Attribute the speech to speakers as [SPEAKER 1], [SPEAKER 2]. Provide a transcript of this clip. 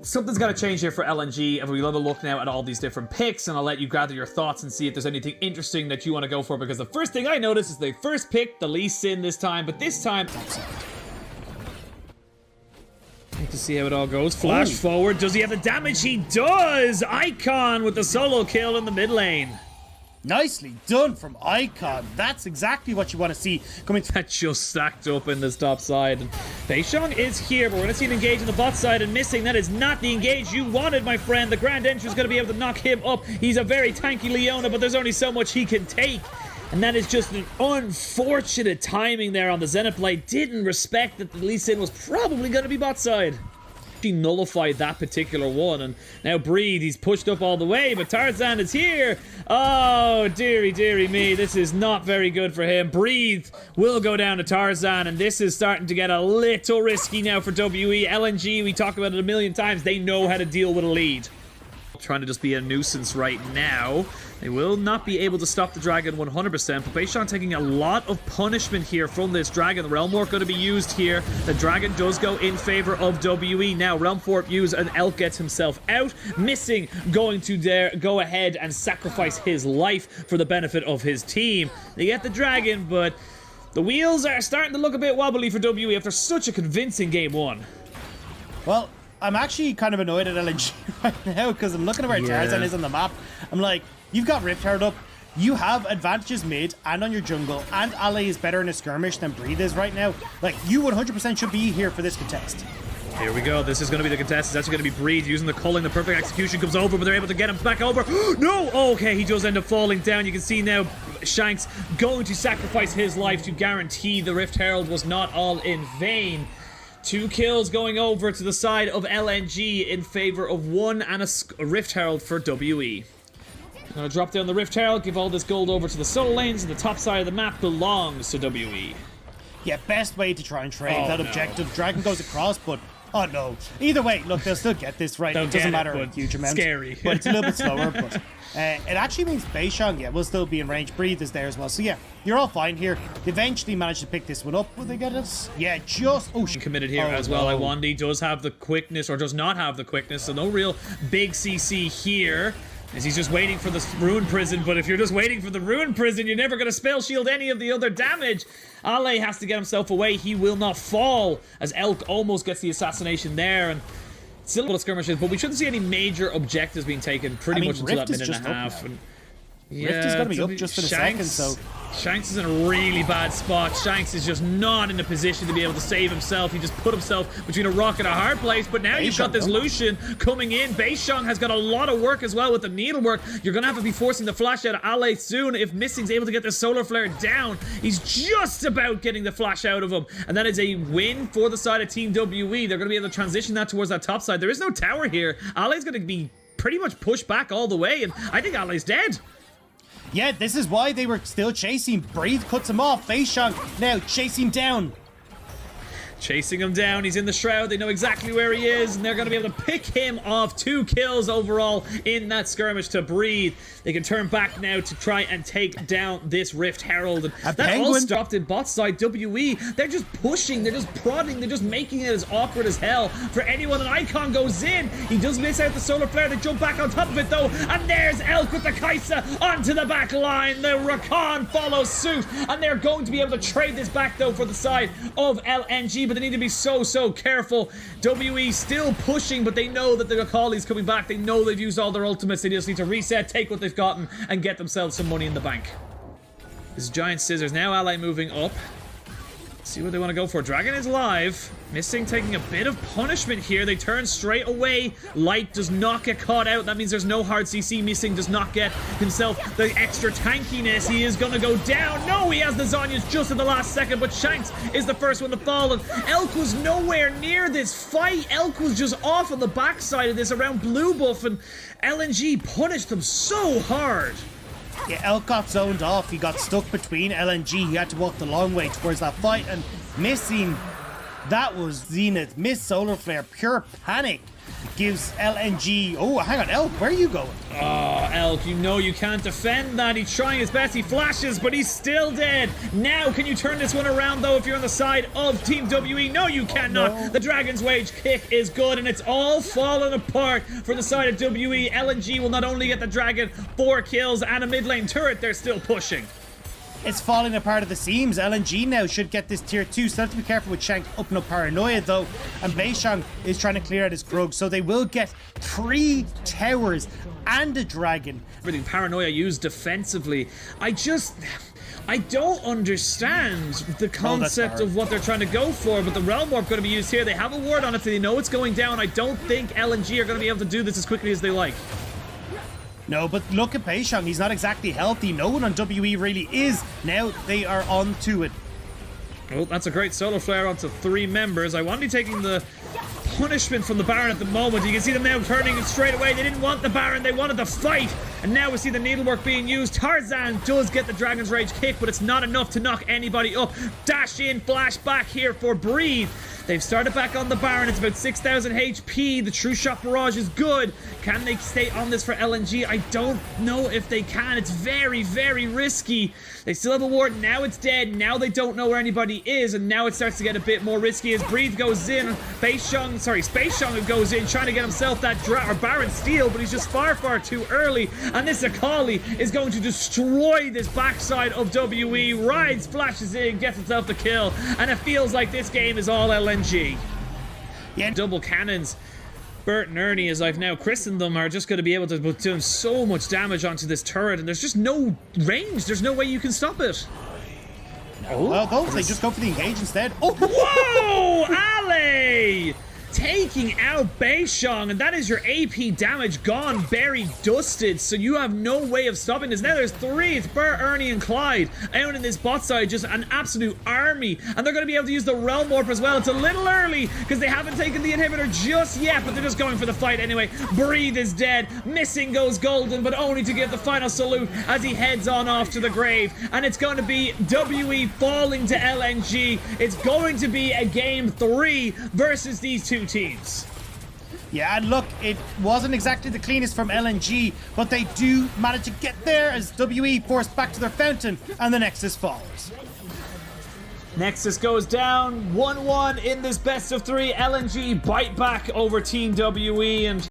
[SPEAKER 1] something's got to change here for LNG, and we'll have a look now at all these different picks, and I'll let you gather your thoughts and see if there's anything interesting that you want to go for, because the first thing I noticed is they first picked the Lee Sin this time, but this time... Need to see how it all goes. Flash forward. Does he have the damage? He does! Icon with the solo kill in the mid lane.
[SPEAKER 2] Nicely done from Icon. That's exactly what you want to see coming through.
[SPEAKER 1] That just stacked up in this top side. And Beishong is here, but we're going to see him engage on the bot side and missing. That is not the engage you wanted, my friend. The Grand Entry is going to be able to knock him up. He's a very tanky Leona, but there's only so much he can take. And that is just an unfortunate timing there on the Zenith play. Didn't respect that the Lee Sin was probably going to be bot side. He nullified that particular one, and now Breathe, he's pushed up all the way, but Tarzan is here. Oh, dearie me, this is not very good for him. Breathe will go down to Tarzan, and this is starting to get a little risky now for WE. LNG, we talk about it a million times, they know how to deal with a lead. Trying to just be a nuisance right now. They will not be able to stop the dragon 100%, but Beishong taking a lot of punishment here from this dragon. The Realm Warp going to be used here. The dragon does go in favor of WE. Now Realm Warp used, and Elk gets himself out. Missing going to go ahead and sacrifice his life for the benefit of his team. They get the dragon, but the wheels are starting to look a bit wobbly for WE after such a convincing game one.
[SPEAKER 2] Well, I'm actually kind of annoyed at LNG right now because I'm looking at where Tarzan is on the map. I'm like, you've got Rift Herald up, you have advantages mid and on your jungle, and Ale is better in a skirmish than Breathe is right now. Like, you 100% should be here for this contest.
[SPEAKER 1] Here we go. This is going to be the contest. It's actually going to be Breathe using the culling. The perfect execution comes over, but they're able to get him back over. No! Okay, he does end up falling down. You can see now Shanks going to sacrifice his life to guarantee the Rift Herald was not all in vain. 2 kills going over to the side of LNG in favor of 1 and a Rift Herald for WE. Gonna drop down the Rift Herald, give all this gold over to the solo lanes, and the top side of the map belongs to WE.
[SPEAKER 2] Yeah, best way to try and trade that objective. Dragon goes across, but oh no. Either way, look, they'll still get this right. It doesn't matter a huge amount.
[SPEAKER 1] Scary.
[SPEAKER 2] But it's a little bit slower, but it actually means Beishong, yeah, will still be in range. Breathe is there as well. So yeah, you're all fine here. They eventually managed to pick this one up. Will they get us? Yeah, just... Oh,
[SPEAKER 1] committed here as well.
[SPEAKER 2] No.
[SPEAKER 1] Iwandi does have the quickness, or does not have the quickness, so no real big CC here. As he's just waiting for the Ruin Prison, but if you're just waiting for the Ruin Prison, you're never going to spell shield any of the other damage. Ale has to get himself away. He will not fall, as Elk almost gets the assassination there, and still a little skirmishes, but we shouldn't see any major objectives being taken pretty much until that minute and a half. Yeah,
[SPEAKER 2] Rift is going to be up just in a second, so...
[SPEAKER 1] Shanks is in a really bad spot. Shanks is just not in a position to be able to save himself. He just put himself between a rock and a hard place, but now you've got this Lucian coming in. Beishong has got a lot of work as well with the needlework. You're going to have to be forcing the flash out of Ale soon if Missing's able to get the solar flare down. He's just about getting the flash out of him, and that is a win for the side of Team WE. They're going to be able to transition that towards that top side. There is no tower here. Ale's going to be pretty much pushed back all the way, and I think Ale's dead.
[SPEAKER 2] Yeah, this is why they were still chasing. Breathe cuts him off. Beishong now chasing him down.
[SPEAKER 1] Chasing him down. He's in the shroud. They know exactly where he is, and they're going to be able to pick him off. 2 kills overall in that skirmish to Breathe. They can turn back now to try and take down this Rift Herald. And that all stopped in bot side WE. They're just pushing. They're just prodding. They're just making it as awkward as hell for anyone. An Icon goes in. He does miss out the solar flare. They jump back on top of it, though. And there's Elk with the Kaisa onto the back line. The Rakan follows suit. And they're going to be able to trade this back, though, for the side of LNG. But they need to be so careful. WE still pushing, but they know that the Akali's coming back. They know they've used all their ultimates. They just need to reset, take what they've gotten, and get themselves some money in the bank. This giant scissors. Now Ally moving up. See what they want to go for. Dragon is live. Missing taking a bit of punishment here. They turn straight away. Light does not get caught out. That means there's no hard CC. Missing does not get himself the extra tankiness. He is going to go down. No, he has the Zonyas just in the last second, but Shanks is the first one to fall. And Elk was nowhere near this fight. Elk was just off on the backside of this around blue buff, and LNG punished them so hard.
[SPEAKER 2] Yeah, Elk got zoned off. He got stuck between LNG. He had to walk the long way towards that fight, and Missing That was Zenith. Miss Solar Flare. Pure panic. Gives LNG... Oh, hang on, Elk, where are you going?
[SPEAKER 1] Oh, Elk, you know you can't defend that. He's trying his best. He flashes, but he's still dead. Now, can you turn this one around, though, if you're on the side of Team WE? No, you cannot.
[SPEAKER 2] No.
[SPEAKER 1] The Dragon's Wage kick is good, and it's all falling apart for the side of WE. LNG will not only get the Dragon 4 kills and a mid lane turret, they're still pushing.
[SPEAKER 2] It's falling apart at the seams. LNG now should get this tier 2, so they have to be careful with Shank opening up Paranoia, though. And Beishang is trying to clear out his Krug, so they will get 3 towers and a dragon.
[SPEAKER 1] Everything Paranoia used defensively. I don't understand the concept of what they're trying to go for, but the Realm Warp going to be used here. They have a ward on it, so they know it's going down. I don't think LNG are going to be able to do this as quickly as they like.
[SPEAKER 2] No, but look at Beishang. He's not exactly healthy. No one on WE really is. Now they are on to it.
[SPEAKER 1] Oh, that's a great Solar Flare onto 3 members. I want to be taking the punishment from the Baron at the moment. You can see them now turning it straight away. They didn't want the Baron, they wanted the fight. And now we see the needlework being used. Tarzan does get the Dragon's Rage kick, but it's not enough to knock anybody up. Dash in, flash back here for Breathe. They've started back on the Baron. It's about 6,000 HP. The True Shot Barrage is good. Can they stay on this for LNG? I don't know if they can. It's very, very risky. They still have a ward. Now it's dead. Now they don't know where anybody is. And now it starts to get a bit more risky as Breathe goes in. Space Shung goes in, trying to get himself that Baron steal, but he's just far, far too early. And this Akali is going to destroy this backside of WE. Rides, flashes in, gets himself the kill. And it feels like this game is all LNG. Yeah, double cannons. Bert and Ernie, as I've now christened them, are just going to be able to do so much damage onto this turret, and there's just no range. There's no way you can stop it.
[SPEAKER 2] Oh, well, they just go for the engage instead. Oh,
[SPEAKER 1] whoa! Ali! Taking out Beishang, and that is your AP damage gone, berry dusted, so you have no way of stopping this. Now there's 3, it's Bert, Ernie, and Clyde out in this bot side, just an absolute army, and they're going to be able to use the Realm Warp as well. It's a little early, because they haven't taken the inhibitor just yet, but they're just going for the fight anyway. Breathe is dead, missing goes Golden, but only to give the final salute as he heads on off to the grave, and it's going to be WE falling to LNG. It's going to be a game 3 versus these 2 teams.
[SPEAKER 2] Yeah, and look, it wasn't exactly the cleanest from LNG, but they do manage to get there as WE forced back to their fountain, and the Nexus falls.
[SPEAKER 1] Nexus goes down 1-1 in this best of 3. LNG bite back over Team WE, and